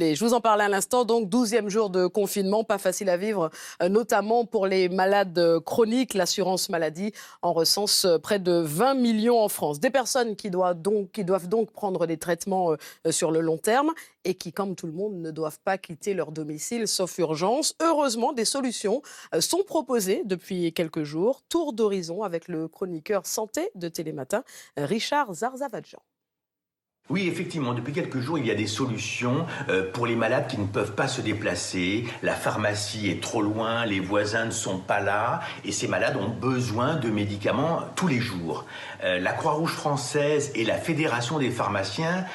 Je vous en parlais à l'instant, donc 12e jour de confinement, pas facile à vivre, notamment pour les malades chroniques. L'assurance maladie en recense près de 20 millions en France. Des personnes qui doivent donc prendre des traitements sur le long terme et qui, comme tout le monde, ne doivent pas quitter leur domicile sauf urgence. Heureusement, des solutions sont proposées depuis quelques jours. Tour d'horizon avec le chroniqueur santé de Télématin, Richard Zarzavadjan. Oui, effectivement, depuis quelques jours, il y a des solutions pour les malades qui ne peuvent pas se déplacer. La pharmacie est trop loin, les voisins ne sont pas là et ces malades ont besoin de médicaments tous les jours. La Croix-Rouge française et la Fédération des pharmaciens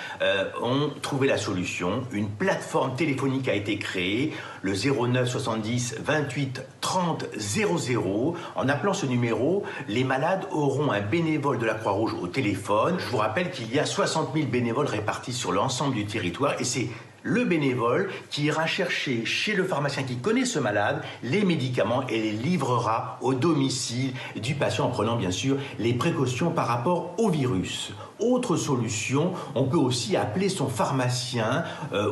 ont trouvé la solution. Une plateforme téléphonique a été créée, le 09 70 28 30 00. En appelant ce numéro, les malades auront un bénévole de la Croix-Rouge au téléphone. Je vous rappelle qu'il y a 60 000 bénévoles répartis sur l'ensemble du territoire et c'est le bénévole qui ira chercher chez le pharmacien qui connaît ce malade les médicaments et les livrera au domicile du patient en prenant bien sûr les précautions par rapport au virus. Autre solution, on peut aussi appeler son pharmacien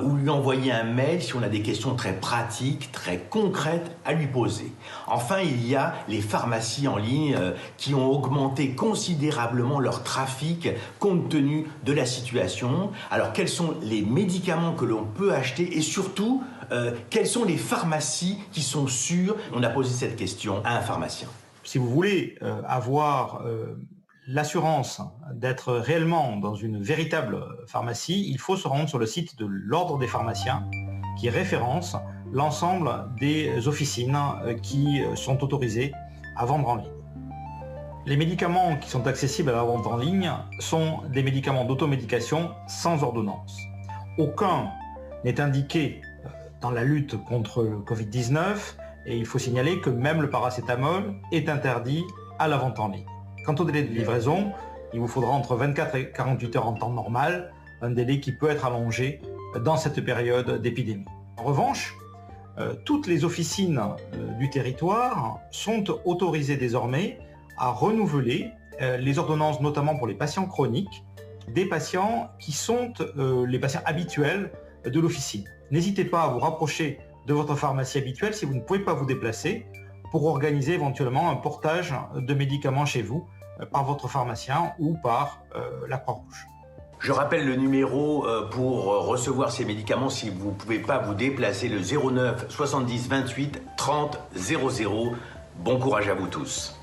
ou lui envoyer un mail si on a des questions très pratiques, très concrètes à lui poser. Enfin, il y a les pharmacies en ligne qui ont augmenté considérablement leur trafic compte tenu de la situation. Alors, quels sont les médicaments que l'on peut acheter et surtout, quelles sont les pharmacies qui sont sûres? On a posé cette question à un pharmacien. Si vous voulez avoir l'assurance d'être réellement dans une véritable pharmacie, il faut se rendre sur le site de l'Ordre des pharmaciens qui référence l'ensemble des officines qui sont autorisées à vendre en ligne. Les médicaments qui sont accessibles à la vente en ligne sont des médicaments d'automédication sans ordonnance. Aucun n'est indiqué dans la lutte contre le Covid-19 et il faut signaler que même le paracétamol est interdit à la vente en ligne. Quant au délai de livraison, il vous faudra entre 24 et 48 heures en temps normal, un délai qui peut être allongé dans cette période d'épidémie. En revanche, toutes les officines du territoire sont autorisées désormais à renouveler les ordonnances, notamment pour les patients chroniques, des patients qui sont les patients habituels de l'officine. N'hésitez pas à vous rapprocher de votre pharmacie habituelle si vous ne pouvez pas vous déplacer pour organiser éventuellement un portage de médicaments chez vous par votre pharmacien ou par la Croix-Rouge. Je rappelle le numéro pour recevoir ces médicaments si vous ne pouvez pas vous déplacer, le 09 70 28 30 00. Bon courage à vous tous.